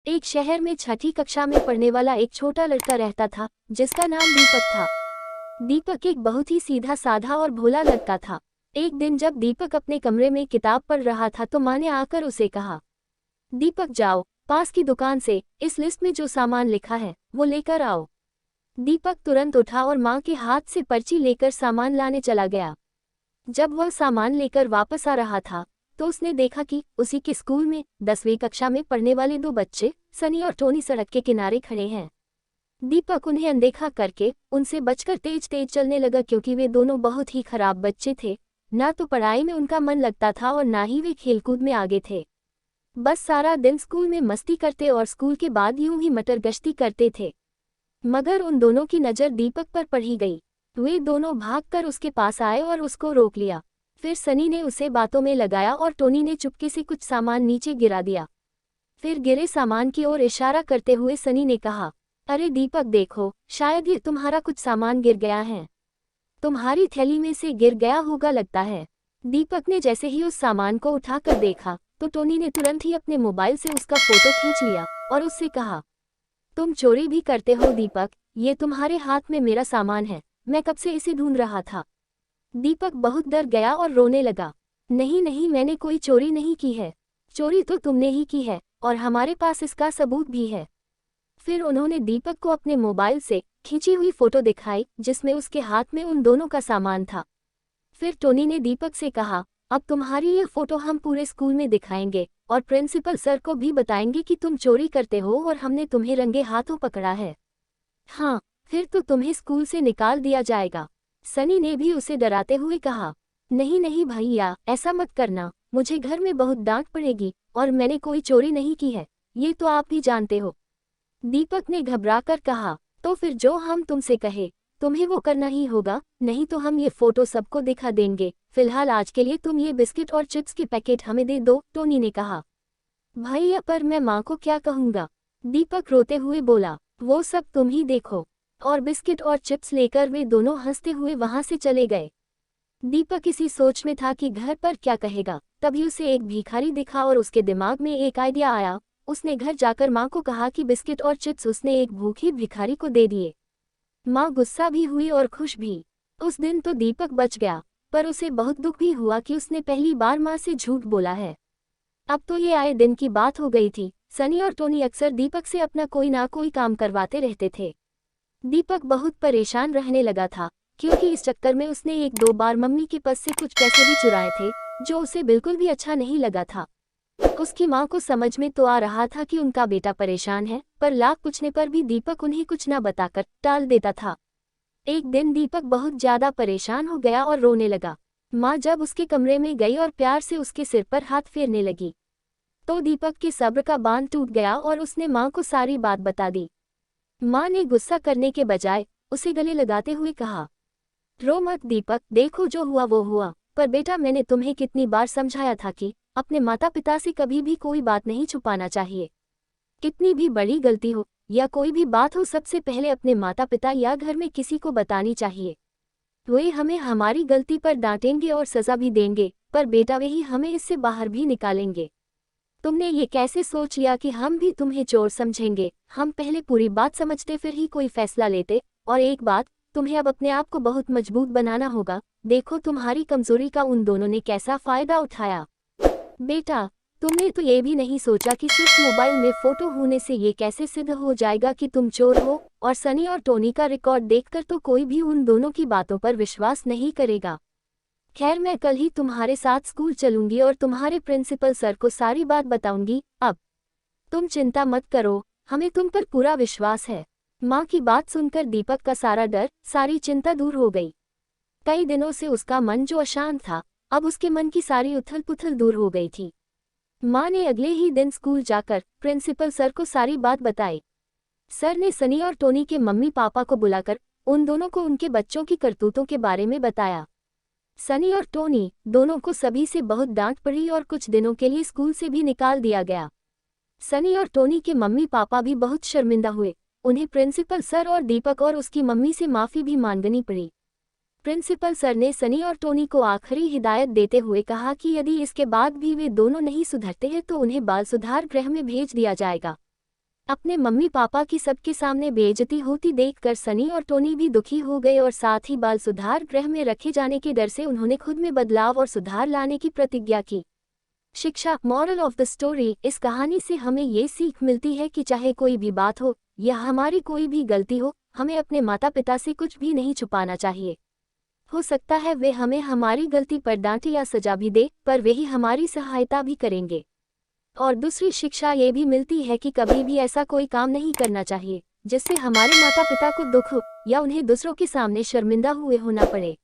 एक शहर में छठी कक्षा में पढ़ने वाला एक छोटा लड़का रहता था जिसका नाम दीपक था। दीपक एक बहुत ही सीधा साधा और भोला लड़का था। एक दिन जब दीपक अपने कमरे में किताब पढ़ रहा था तो माँ ने आकर उसे कहा, दीपक जाओ, पास की दुकान से इस लिस्ट में जो सामान लिखा है वो लेकर आओ। दीपक तुरंत उठा और माँ के हाथ से पर्ची लेकर सामान लाने चला गया। जब वह सामान लेकर वापस आ रहा था तो उसने देखा कि उसी के स्कूल में 10वीं कक्षा में पढ़ने वाले दो बच्चे सनी और टोनी सड़क के किनारे खड़े हैं। दीपक उन्हें अनदेखा करके उनसे बचकर तेज तेज चलने लगा क्योंकि वे दोनों बहुत ही खराब बच्चे थे। ना तो पढ़ाई में उनका मन लगता था और ना ही वे खेलकूद में आगे थे। बस सारा दिन स्कूल में मस्ती करते और स्कूल के बाद यूं ही मटर गश्ती करते थे। मगर उन दोनों की नज़र दीपक पर पड़ी गई। वे दोनों भागकर उसके पास आए और उसको रोक लिया। फिर सनी ने उसे बातों में लगाया और टोनी ने चुपके से कुछ सामान नीचे गिरा दिया। फिर गिरे सामान की ओर इशारा करते हुए सनी ने कहा, अरे दीपक देखो, शायद ये तुम्हारा कुछ सामान गिर गया है। तुम्हारी थैली में से गिर गया होगा लगता है। दीपक ने जैसे ही उस सामान को उठाकर देखा तो टोनी ने तुरंत ही अपने मोबाइल से उसका फोटो खींच लिया और उससे कहा, तुम चोरी भी करते हो दीपक, ये तुम्हारे हाथ में मेरा सामान है, मैं कब से इसे ढूंढ रहा था। दीपक बहुत डर गया और रोने लगा। नहीं नहीं, मैंने कोई चोरी नहीं की है, चोरी तो तुमने ही की है और हमारे पास इसका सबूत भी है। फिर उन्होंने दीपक को अपने मोबाइल से खींची हुई फोटो दिखाई जिसमें उसके हाथ में उन दोनों का सामान था। फिर टोनी ने दीपक से कहा, अब तुम्हारी ये फोटो हम पूरे स्कूल में दिखाएंगे और प्रिंसिपल सर को भी बताएंगे कि तुम चोरी करते हो और हमने तुम्हें रंगे हाथों पकड़ा है। हाँ, फिर तो तुम्हें स्कूल से निकाल दिया जाएगा। सनी ने भी उसे डराते हुए कहा, नहीं नहीं भैया, ऐसा मत करना, मुझे घर में बहुत डांट पड़ेगी और मैंने कोई चोरी नहीं की है, ये तो आप भी जानते हो। दीपक ने घबराकर कहा, तो फिर जो हम तुमसे कहे तुम्हें वो करना ही होगा, नहीं तो हम ये फोटो सबको दिखा देंगे। फिलहाल आज के लिए तुम ये बिस्किट और चिप्स के पैकेट हमें दे दो, टोनी ने कहा। भैया पर मैं माँ को क्या कहूँगा, दीपक रोते हुए बोला। वो सब तुम ही देखो। और बिस्किट और चिप्स लेकर वे दोनों हंसते हुए वहां से चले गए। दीपक इसी सोच में था कि घर पर क्या कहेगा, तभी उसे एक भिखारी दिखा और उसके दिमाग में एक आइडिया आया। उसने घर जाकर माँ को कहा कि बिस्किट और चिप्स उसने एक भूखे भिखारी को दे दिए। माँ गुस्सा भी हुई और खुश भी। उस दिन तो दीपक बच गया, पर उसे बहुत दुख भी हुआ कि उसने पहली बार माँ से झूठ बोला है। अब तो ये आए दिन की बात हो गई थी। सनी और टोनी अक्सर दीपक से अपना कोई ना कोई काम करवाते रहते थे। दीपक बहुत परेशान रहने लगा था क्योंकि इस चक्कर में उसने एक दो बार मम्मी के पास से कुछ पैसे भी चुराए थे जो उसे बिल्कुल भी अच्छा नहीं लगा था। उसकी माँ को समझ में तो आ रहा था कि उनका बेटा परेशान है, पर लाख पूछने पर भी दीपक उन्हें कुछ न बताकर टाल देता था। एक दिन दीपक बहुत ज्यादा परेशान हो गया और रोने लगा। माँ जब उसके कमरे में गई और प्यार से उसके सिर पर हाथ फेरने लगी तो दीपक के सब्र का बांध टूट गया और उसने माँ को सारी बात बता दी। माँ ने गुस्सा करने के बजाय उसे गले लगाते हुए कहा, रो मत दीपक, देखो जो हुआ वो हुआ, पर बेटा मैंने तुम्हें कितनी बार समझाया था कि अपने माता पिता से कभी भी कोई बात नहीं छुपाना चाहिए। कितनी भी बड़ी गलती हो या कोई भी बात हो, सबसे पहले अपने माता पिता या घर में किसी को बतानी चाहिए। वे हमें हमारी गलती पर डांटेंगे और सजा भी देंगे, पर बेटा वे ही हमें इससे बाहर भी निकालेंगे। तुमने ये कैसे सोच लिया कि हम भी तुम्हें चोर समझेंगे? हम पहले पूरी बात समझते फिर ही कोई फैसला लेते। और एक बात, तुम्हें अब अपने आप को बहुत मजबूत बनाना होगा। देखो तुम्हारी कमजोरी का उन दोनों ने कैसा फायदा उठाया। बेटा, तुमने तो ये भी नहीं सोचा कि सिर्फ मोबाइल में फोटो होने से ये कैसे सिद्ध हो जाएगा कि तुम चोर हो। और सनी और टोनी का रिकॉर्ड देखकर तो कोई भी उन दोनों की बातों पर विश्वास नहीं करेगा। खैर, मैं कल ही तुम्हारे साथ स्कूल चलूंगी और तुम्हारे प्रिंसिपल सर को सारी बात बताऊंगी। अब तुम चिंता मत करो, हमें तुम पर पूरा विश्वास है। माँ की बात सुनकर दीपक का सारा डर, सारी चिंता दूर हो गई। कई दिनों से उसका मन जो अशांत था, अब उसके मन की सारी उथल पुथल दूर हो गई थी। माँ ने अगले ही दिन स्कूल जाकर प्रिंसिपल सर को सारी बात बताई। सर ने सनी और टोनी के मम्मी पापा को बुलाकर उन दोनों को उनके बच्चों की करतूतों के बारे में बताया। सनी और टोनी दोनों को सभी से बहुत डांट पड़ी और कुछ दिनों के लिए स्कूल से भी निकाल दिया गया। सनी और टोनी के मम्मी पापा भी बहुत शर्मिंदा हुए। उन्हें प्रिंसिपल सर और दीपक और उसकी मम्मी से माफ़ी भी मांगनी पड़ी। प्रिंसिपल सर ने सनी और टोनी को आखिरी हिदायत देते हुए कहा कि यदि इसके बाद भी वे दोनों नहीं सुधरते हैं तो उन्हें बाल सुधार गृह में भेज दिया जाएगा। अपने मम्मी पापा की सबके सामने बेइज्जती होती देखकर सनी और टोनी भी दुखी हो गए और साथ ही बाल सुधार गृह में रखे जाने के डर से उन्होंने खुद में बदलाव और सुधार लाने की प्रतिज्ञा की। शिक्षा, मॉरल ऑफ द स्टोरी, इस कहानी से हमें ये सीख मिलती है कि चाहे कोई भी बात हो या हमारी कोई भी गलती हो, हमें अपने माता पिता से कुछ भी नहीं छुपाना चाहिए। हो सकता है वे हमें हमारी गलती पर डांटे या सजा भी दे, पर वे ही हमारी सहायता भी करेंगे। और दूसरी शिक्षा ये भी मिलती है कि कभी भी ऐसा कोई काम नहीं करना चाहिए जिससे हमारे माता पिता को दुख हो या उन्हें दूसरों के सामने शर्मिंदा हुए होना पड़े।